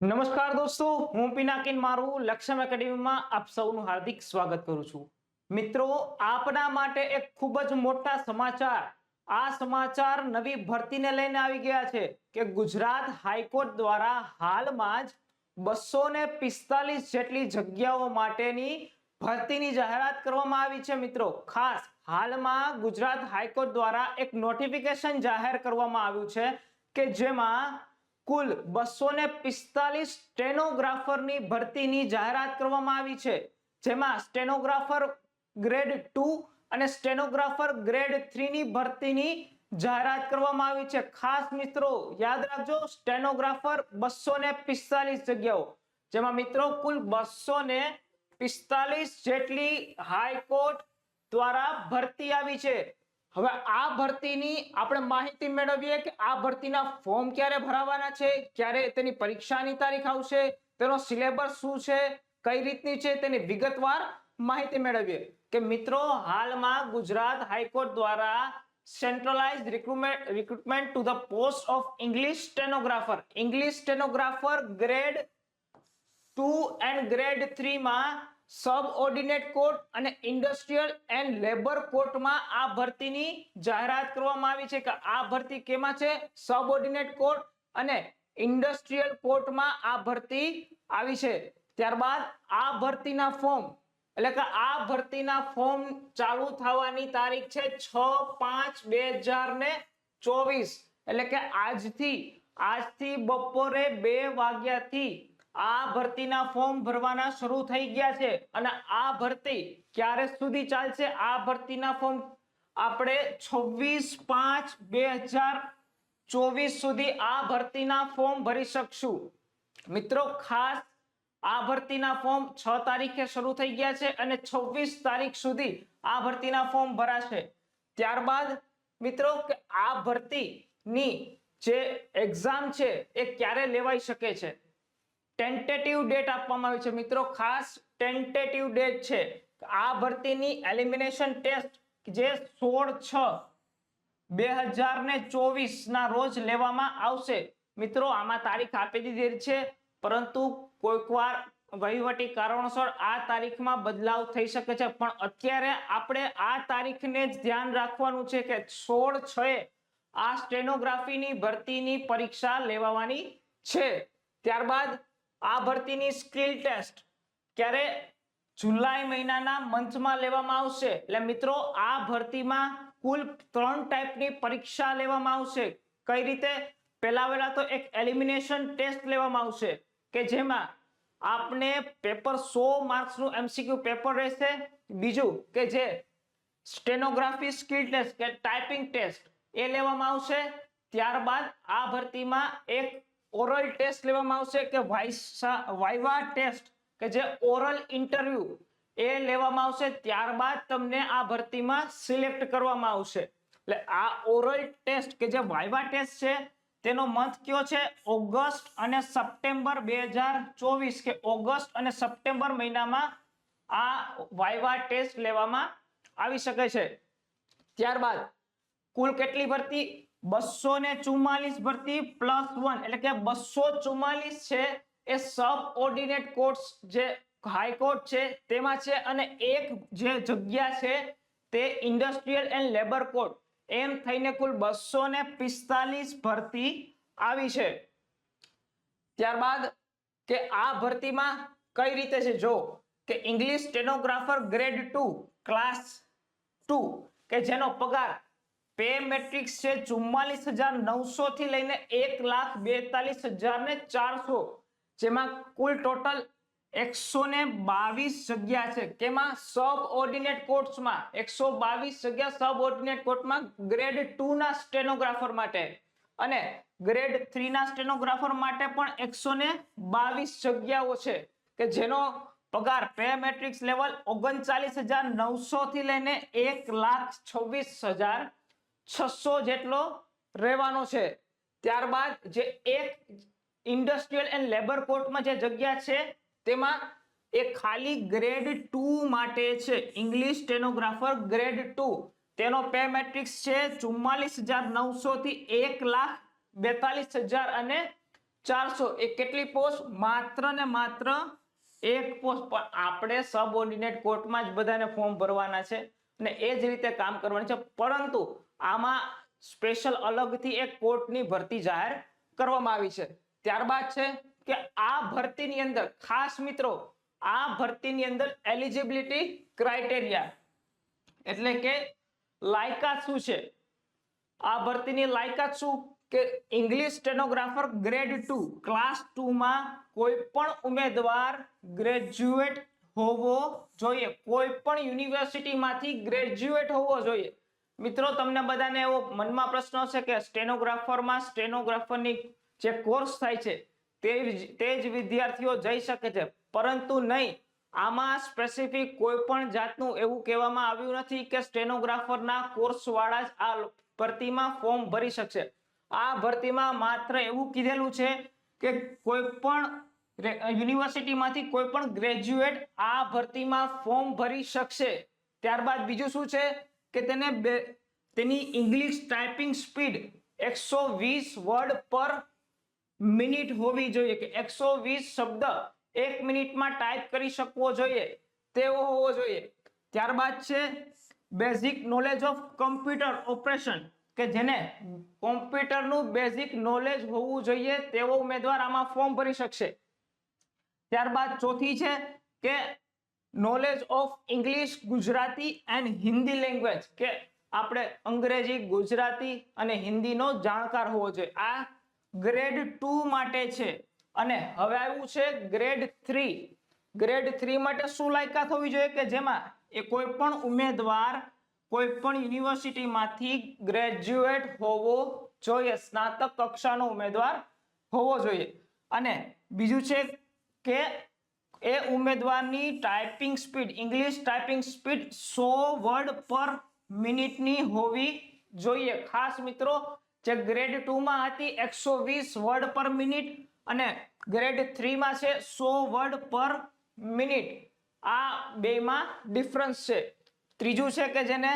નમસ્કાર દોસ્તો, હું પિનાકિન મારું લક્ષ્યમ એકેડેમીમાં આપ સૌનું હાર્દિક સ્વાગત કરું છું. મિત્રો, આપના માટે એક ખૂબ જ મોટા સમાચાર. આ સમાચાર નવી ભરતીને લઈને આવી ગયા છે કે ગુજરાત હાઈકોર્ટ દ્વારા હાલમાં જ 245 જેટલી જગ્યાઓ માટેની ભરતીની જાહેરાત કરવામાં આવી છે. મિત્રો, ખાસ હાલમાં ગુજરાત હાઈકોર્ટ દ્વારા એક નોટિફિકેશન જાહેર કરવામાં આવ્યું છે કે જેમાં કુલ 245 સ્ટેનોગ્રાફરની ભરતીની જાહેરાત કરવામાં આવી છે, જેમાં સ્ટેનોગ્રાફર ગ્રેડ 2 અને સ્ટેનોગ્રાફર ગ્રેડ 3 ની ભરતીની જાહેરાત કરવામાં આવી છે. ખાસ મિત્રો યાદ રાખજો, સ્ટેનોગ્રાફર 245 જગ્યાઓ, જેમાં મિત્રો કુલ 245 જેટલી હાઈકોર્ટ દ્વારા ભરતી આવી છે. હવે આ ભરતીની આપણે માહિતી મેળવીએ કે આ ભરતીના ફોર્મ ક્યારે ભરાવાના છે, ક્યારે તેની પરીક્ષાની તારીખ આવશે, તેનો સિલેબસ શું છે, કઈ રીતની છે, તેની વિગતવાર માહિતી મેળવીએ. કે મિત્રો, હાલમાં ગુજરાત હાઈકોર્ટ દ્વારા centralised recruitment to the post of English stenographer grade 2 and grade 3 માં સબ ઓર્ડિનેટ કોર્ટ અને ઇન્ડસ્ટ્રીયલ એન્ડ લેબર કોર્ટમાં આ ભરતીની જાહેરાત કરવામાં આવી છે કે આ ભરતી કેમાં છે? સબ ઓર્ડિનેટ કોર્ટ અને ઇન્ડસ્ટ્રીયલ કોર્ટમાં આ ભરતી આવી છે. ત્યારબાદ આ ભરતીના ફોર્મ એટલે કે આ ભરતીના ફોર્મ ચાલુ થવાની તારીખ છે 6/5/2024, એટલે કે આજથી બપોરે 2 વાગ્યાથી આ ભરતીના ફોર્મ ભરવાના શરૂ થઈ ગયા છે. અને આ ભરતી ક્યારે સુધી ચાલશે? આ ભરતીના ફોર્મ આપણે 26/5/2024 સુધી આ ભરતીના ફોર્મ ભરી શકશું. મિત્રો, ખાસ આ ભરતીના ફોર્મ 6 તારીખે શરૂ થઈ ગયા છે અને 26 તારીખ સુધી આ ભરતીના ફોર્મ ભરાશે. ત્યારબાદ મિત્રો કે આ ભરતીની જે એક્ઝામ છે એ ક્યારે લેવાઈ શકે છે, ટેન્ટેટિવ ડેટ આપવામાં આવી છે. મિત્રો, ખાસ ટેન્ટેટિવ ડેટ છે આ ભરતીની એલિમિનેશન ટેસ્ટ જે 16/6/2024 ના રોજ લેવામાં આવશે. મિત્રો, આમાં તારીખ આપી દીધી છે, પરંતુ કોઈકવાર વહીવટી કારણોસર આ તારીખમાં બદલાવ થઈ શકે છે, પણ અત્યારે આપણે આ તારીખને જ ધ્યાન રાખવાનું છે કે 16/6 આ સ્ટેનોગ્રાફીની ભરતીની પરીક્ષા લેવાની છે. ત્યારબાદ આ ભરતીની સ્કિલ ટેસ્ટ ક્યારે? જુલાઈ મહિનાના મંથમાં લેવામાં આવશે. એટલે મિત્રો, આ ભરતીમાં કુલ 3 ટાઈપની પરીક્ષા લેવામાં આવશે. કઈ રીતે? પહેલા તો એક એલિમિનેશન ટેસ્ટ લેવામાં આવશે કે જેમાં આપને પેપર 100 માર્ક્સનું MCQ પેપર રહેશે. બીજું કે જે સ્ટેનોગ્રાફી સ્કિલ ટેસ્ટ કે ટાઈપિંગ ટેસ્ટ એ લેવામાં આવશે. ત્યારબાદ આ ભરતીમાં એક ઓરલ ટેસ્ટ લેવામાં આવશે કે વાઇવા ટેસ્ટ કે જે ઓરલ ઇન્ટરવ્યુ એ લેવામાં આવશે. ત્યારબાદ તમને આ ભરતીમાં સિલેક્ટ કરવામાં આવશે. એટલે આ ઓરલ ટેસ્ટ કે જે વાઇવા ટેસ્ટ છે તેનો મંથ કયો છે? ઓગસ્ટ અને સપ્ટેમ્બર 2024 કે ઓગસ્ટ અને સપ્ટેમ્બર મહિનામાં આ વાઇવા ટેસ્ટ લેવામાં આવી શકે છે. ત્યારબાદ કુલ કેટલી ભરતી? 244 ભરતી +1, એટલે કે 244 છે એ સબ ઓર્ડિનેટ કોર્ટ્સ જે હાઈકોર્ટ છે તેમાં છે, અને એક જે જગ્યા છે તે ઇન્ડસ્ટ્રીયલ એન્ડ લેબર કોર્ટ, એમ થઈને કુલ 245 ભરતી આવી છે. ત્યારબાદ કે આ ભરતીમાં કઈ રીતે છે જો કે ઇંગ્લિશ સ્ટેનોગ્રાફર ગ્રેડ 2 ક્લાસ 2 કે જેનો પગાર પે મેટ્રિક્સ છે 44,900 થી લઈને 1,42,400, જેમાં કુલ ટોટલ 122 જગ્યા છે. કેમાં? સબ ઓર્ડિનેટ કોર્ટ્સમાં 122 જગ્યા સબ ઓર્ડિનેટ કોર્ટમાં ગ્રેડ 2 ના સ્ટેનોગ્રાફર માટે, અને ગ્રેડ 3 ના સ્ટેનોગ્રાફર માટે પણ 122 જગ્યાઓ છે કે જેનો પગાર પે મેટ્રિક્સ લેવલ 39,900 થી લઈને 1,26,600 જેટલો રહેવાનો છે. ત્યારબાદ જે એક ઇન્ડસ્ટ્રીયલ એન્ડ લેબર કોર્ટમાં જે જગ્યા છે તેમાં એ ખાલી ગ્રેડ 2 માટે છે. ઇંગ્લિશ સ્ટેનોગ્રાફર ગ્રેડ 2 તેનો પે મેટ્રિક્સ છે 44,900 થી 1,42,000 અને 400 એ કેટલી પોસ્ટ? માત્ર ને માત્ર એક પોસ્ટ. પણ આપણે સબઓર્ડિનેટ કોર્ટમાં જ બધાને ફોર્મ ભરવાના છે અને એ જ રીતે કામ કરવાનું છે, પરંતુ આમાં સ્પેશિયલ અલગથી એક કોર્ટની ભરતી જાહેર કરવામાં આવી છે. ત્યારબાદ છે કે આ ભરતીની અંદર ખાસ મિત્રો, આ ભરતીની અંદર એલિજિબિલિટી ક્રાઇટેરિયા એટલે કે લાયકાત શું છે? આ ભરતીની લાયકાત શું કે ઇંગ્લિશ સ્ટેનોગ્રાફર ગ્રેડ 2 ક્લાસ 2 માં કોઈ પણ ઉમેદવાર ગ્રેજ્યુએટ હોવો જોઈએ, કોઈ પણ યુનિવર્સિટીમાંથી ગ્રેજ્યુએટ હોવો જોઈએ. મિત્રો તમને બધાને એવો મનમાં પ્રશ્ન હશે કે સ્ટેનોગ્રાફરમાં સ્ટેનોગ્રાફરની જે કોર્સ થાય છે તે જ વિદ્યાર્થીઓ જઈ શકે છે, પરંતુ નહીં. આમાં સ્પેસિફિક કોઈ પણ જાતનું એવું કહેવામાં આવ્યું નથી કે સ્ટેનોગ્રાફરના કોર્સ વાળા જ આ ભરતીમાં ફોર્મ ભરી શકશે. આ ભરતીમાં માત્ર એવું કીધેલું છે કે કોઈ પણ યુનિવર્સિટીમાંથી કોઈ પણ ગ્રેજ્યુએટ આ ભરતીમાં ફોર્મ ભરી શકશે. ત્યારબાદ બીજું શું છે કે તેની ઇંગ્લિશ ટાઈપિંગ સ્પીડ 120 વર્ડ પર મિનિટ હોવી જોઈએ, કે 120 શબ્દ એક મિનિટમાં ટાઈપ કરી શકવો જોઈએ તેવો હોવો જોઈએ. ત્યારબાદ છે basic knowledge of computer operation, કે જેને કોમ્પ્યુટરનું બેઝિક નોલેજ હોવું જોઈએ તેવો ઉમેદવાર આમાં ફોર્મ ભરી શકશે. ત્યારબાદ ચોથી છે કે knowledge of English, Gujarati and Hindi language, કે આપણે અંગ્રેજી, ગુજરાતી અને હિન્દીનો જાણકાર હોવો જોઈએ. આ ગ્રેડ 2 માટે છે. અને હવે આવ્યું છે ગ્રેડ 3. ગ્રેડ 3 માટે શું લાયકાત હોવી જોઈએ? કે જેમાં એ કોઈ પણ ઉમેદવાર કોઈ પણ યુનિવર્સિટીમાંથી ગ્રેજ્યુએટ હોવો જોઈએ, સ્નાતક કક્ષાનો ઉમેદવાર હોવો જોઈએ. અને બીજું છે કે એ ઉમેદવારની typing speed, English typing speed 100 word પર મિનિટની હોવી જોઈએ. ખાસ મિત્રો, જે ગ્રેડ 2 માં હતી 120 વર્ડ પર મિનિટ અને ગ્રેડ 3 માં છે 100 વર્ડ પર મિનિટ. આ બેમાં ડિફરન્સ છે. ત્રીજું છે કે જેને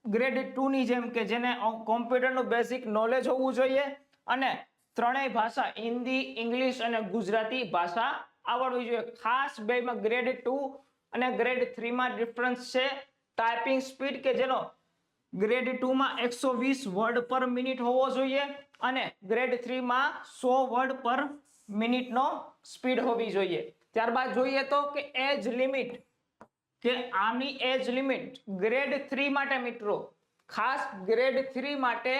ગ્રેડ 2 ની જેમ કે જેને કોમ્પ્યુટરનું બેઝિક નોલેજ હોવું જોઈએ અને ત્રણેય ભાષા હિન્દી, ઇંગ્લિશ અને ગુજરાતી ભાષા આવડવી જોઈએ. ખાસ બેમાં ગ્રેડ 2 અને ગ્રેડ 3 માં ડિફરન્સ છે. ટાઈપિંગ સ્પીડ કે જેનો ગ્રેડ 2 માં 120 વર્ડ પર મિનિટ હોવો જોઈએ અને ગ્રેડ 3 માં 100 વર્ડ પર મિનિટનો સ્પીડ હોવી જોઈએ. ત્યારબાદ જોઈએ તો કે એજ લિમિટ, કે આની એજ લિમિટ ગ્રેડ 3 માટે મિત્રો, ખાસ ગ્રેડ 3 માટે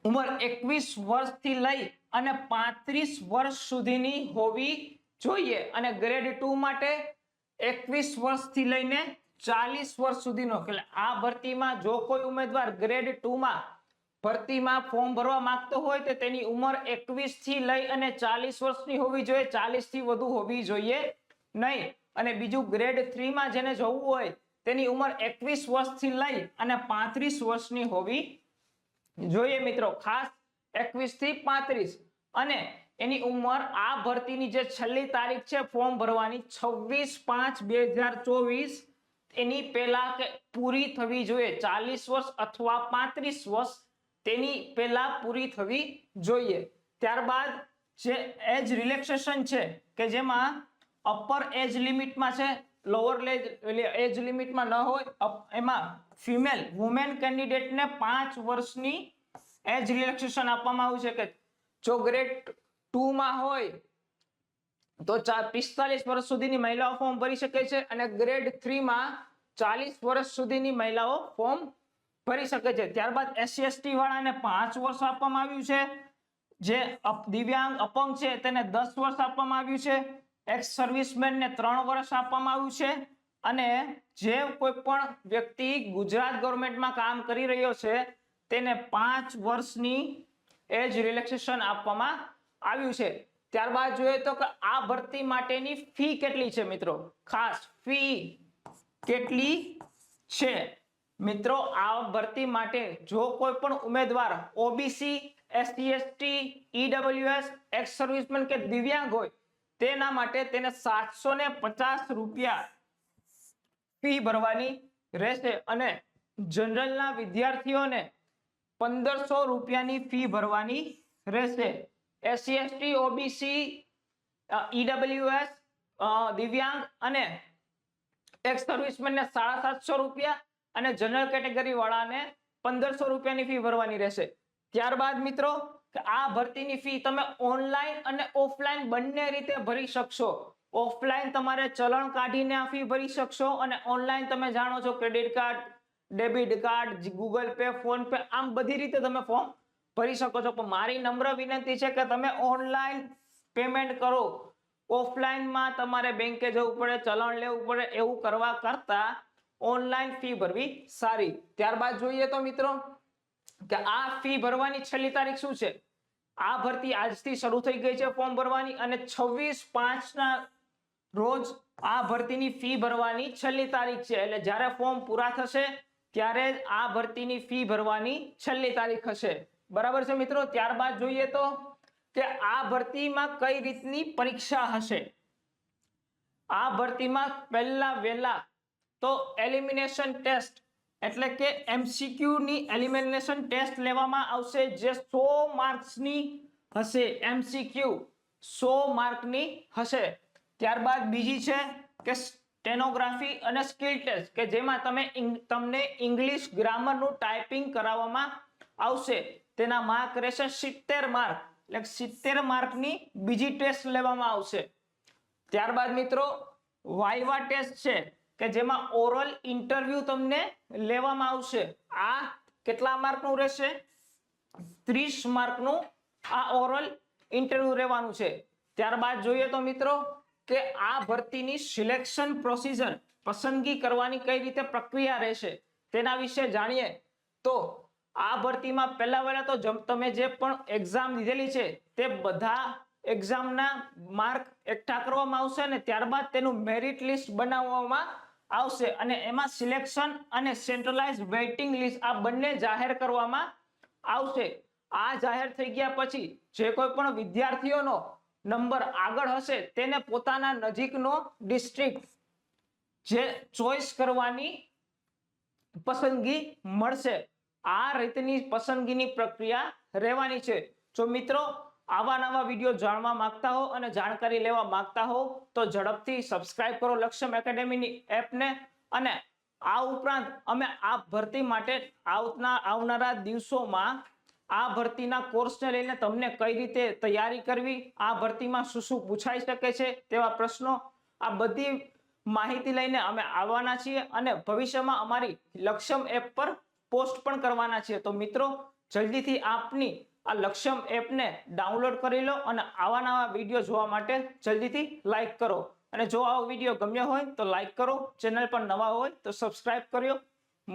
ઉંમર 21 વર્ષથી લઈ અને 35 વર્ષ સુધીની હોવી જોઈએ અને ગ્રેડ 2 માટે 21 વર્ષથી લઈને 40 વર્ષ સુધીનો. એટલે આ ભરતીમાં જો કોઈ ઉમેદવાર ગ્રેડ 2 માં ભરતીમાં ફોર્મ ભરવા માંગતો હોય તો તેની ઉંમર 21 થી લઈ અને 40 વર્ષની હોવી જોઈએ, 40 થી વધુ હોવી જોઈએ નહીં. અને બીજું ગ્રેડ 3 માં જેને જવું હોય તેની ઉંમર 21 વર્ષથી લઈ અને 35 વર્ષની હોવી જોઈએ મિત્રો. ખાસ 21 થી 35. અને એની ઉંમર, આ ભરતીની જે છેલ્લી તારીખ છે ફોર્મ ભરવાની 26/5/2024, એની પહેલા કે પૂરી થવી જોઈએ. 40 વર્ષ અથવા 35 વર્ષ તેની પહેલા પૂરી થવી જોઈએ. ત્યારબાદ જે એજ રિલેક્સેશન છે કે જેમાં અપર એજ લિમિટમાં છે, લોઅર એજ લિમિટમાં ન હોય, એમાં ફિમેલ વુમેન કેન્ડિડેટને 5 વર્ષની એજ રિલેક્સેશન આપવામાં આવ્યું છે. કે જો ગ્રેડ 2 માં હોય તો 45 વર્ષ સુધીની મહિલાઓ ફોર્મ ભરી શકે છે અને ગ્રેડ 3 માં 40 વર્ષ સુધીની મહિલાઓ ફોર્મ ભરી શકે છે. ત્યારબાદ SC/ST વાળાને 5 વર્ષ આપવામાં આવ્યું છે. જે દિવ્યાંગ અપંગ છે તેને 10 વર્ષ આપવામાં આવ્યું છે. એક્સ સર્વિસમેનને 3 વર્ષ આપવામાં આવ્યું છે. અને જે કોઈ પણ વ્યક્તિ ગુજરાત ગવર્મેન્ટમાં કામ કરી રહ્યો છે તેને 5 વર્ષની એજ રિલેક્સેશન આપવામાં આવ્યું છે. ત્યારબાદ જોઈએ તો કે આ ભરતી માટેની ફી કેટલી છે મિત્રો. ખાસ ફી કેટલી છે મિત્રો? આ ભરતી માટે જો કોઈ પણ ઉમેદવાર OBC, SC/ST, EWS, x servicemen કે દિવ્યાંગ હોય તેના માટે તેને 750 રૂપિયા ફી ભરવાની રહેશે અને જનરલના વિદ્યાર્થીઓને 1500 રૂપિયાની ફી ભરવાની રહેશે. SC ST OBC EWS દિવ્યાંગ અને એક્સ સર્વિસમેન ને 750 રૂપિયા અને જનરલ કેટેગરી વાળાને 1500 રૂપિયાની ફી ભરવાની રહેશે. ત્યારબાદ મિત્રો આ ભરતીની ફી તમે ઓનલાઈન અને ઓફલાઈન બંને રીતે ભરી શકશો. ઓફલાઈન તમારે ચલણ કાઢીને આ ફી ભરી શકશો અને ઓનલાઈન તમે જાણો છો credit card, debit card, Google pay, phone pay, આમ બધી રીતે તમે ફોર્મ ભરી શકો છો. પણ મારી નમ્ર વિનંતી છે કે તમે ઓનલાઈન પેમેન્ટ કરો. ઓફલાઈનમાં તમારે બેંકે જવું પડે, ચલણ લેવું પડે, એવું કરવા કરતા ઓનલાઈન ફી ભરવી સારી. ત્યારબાદ જોઈએ તો મિત્રો કે આ ફી ભરવાની છેલ્લી તારીખ શું છે. આ ભરતી આજથી શરૂ થઈ ગઈ છે ફોર્મ ભરવાની અને 26/5 ના રોજ આ ભરતીની ફી ભરવાની છેલ્લી તારીખ છે. એટલે જ્યારે ફોર્મ પૂરા થશે ત્યારે આ ભરતીની ફી ભરવાની છેલ્લી તારીખ હશે. બરાબર છે મિત્રો. ત્યારબાદ જોઈએ તો કે આ ભરતીમાં કઈ રીતની પરીક્ષા હશે. આ ભરતીમાં પહેલા વહેલા તો એલિમિનેશન ટેસ્ટ એટલે કે MCQ ની એલિમિનેશન ટેસ્ટ લેવામાં આવશે જે 100 માર્ક્સની હશે. MCQ 100 માર્કની હશે. ત્યારબાદ બીજી છે કે સ્ટેનોગ્રાફી અને સ્કિલ ટેસ્ટ કે જેમાં તમને ઇંગ્લિશ ગ્રામરનું ટાઈપિંગ કરાવવામાં આવશે. તેના માર્ક રહેશે 70 માર્ક એટલે 70 માર્કની બીજી ટેસ્ટ લેવામાં આવશે. ત્યારબાદ મિત્રો વાઇવા ટેસ્ટ છે કે જેમાં ઓરલ ઇન્ટરવ્યુ તમને લેવામાં આવશે. આ કેટલા માર્કનું રહેશે? 30 માર્કનું આ ઓરલ ઇન્ટરવ્યુ રહેવાનું છે. ત્યારબાદ જોઈએ તો મિત્રો કે આ ભરતીની સિલેક્શન પ્રોસિજર પસંદગી કરવાની કઈ રીતે પ્રક્રિયા રહેશે તેના વિશે જાણીએ તો આ ભરતીમાં પહેલા વહેલા તો તમે જે પણ એક્ઝામ લીધેલી છે તે બધા એક્ઝામના માર્ક એકઠા કરવામાં આવશે અને ત્યારબાદ તેનું મેરિટ લિસ્ટ બનાવવામાં આવશે અને એમાં સિલેક્શન અને સેન્ટ્રલાઇઝ વેઇટિંગ લિસ્ટ આ બંને જાહેર કરવામાં આવશે. આ જાહેર થઈ ગયા પછી જે કોઈ પણ વિદ્યાર્થીઓનો નંબર આગળ હશે તેને પોતાના નજીકનો ડિસ્ટ્રિક્ટ જે ચોઈસ કરવાની પસંદગી મળશે. આ રીતની પસંદગીની પ્રક્રિયા રહેવાની છે. જો મિત્રો આવા નવા વિડીયો જાણવા માંગતા હો અને જાણકારી લેવા માંગતા હો તો ઝડપથી સબસ્ક્રાઇબ કરો લક્ષ્યમ એકેડેમીની એપને. અને આ ઉપરાંત અમે આ ભરતી માટે આવનારા દિવસોમાં આ ભરતીના કોર્સને લઈને તમને કઈ રીતે તૈયારી કરવી, આ ભરતીમાં શું શું પૂછાઈ શકે છે તેવા પ્રશ્નો, આ બધી માહિતી લઈને અમે આવવાના છીએ અને ભવિષ્યમાં અમારી લક્ષ્યમ એપ પર પોસ્ટ પણ કરવાના છીએ. તો મિત્રો જલ્દીથી આપની આ લક્ષ્યમ એપને ડાઉનલોડ કરી લો અને આવા નવા વિડીયો જોવા માટે જલ્દીથી લાઈક કરો. અને જો આ વિડીયો ગમ્યો હોય તો લાઈક કરો, ચેનલ પર નવા હોય તો સબસ્ક્રાઇબ કર્યો.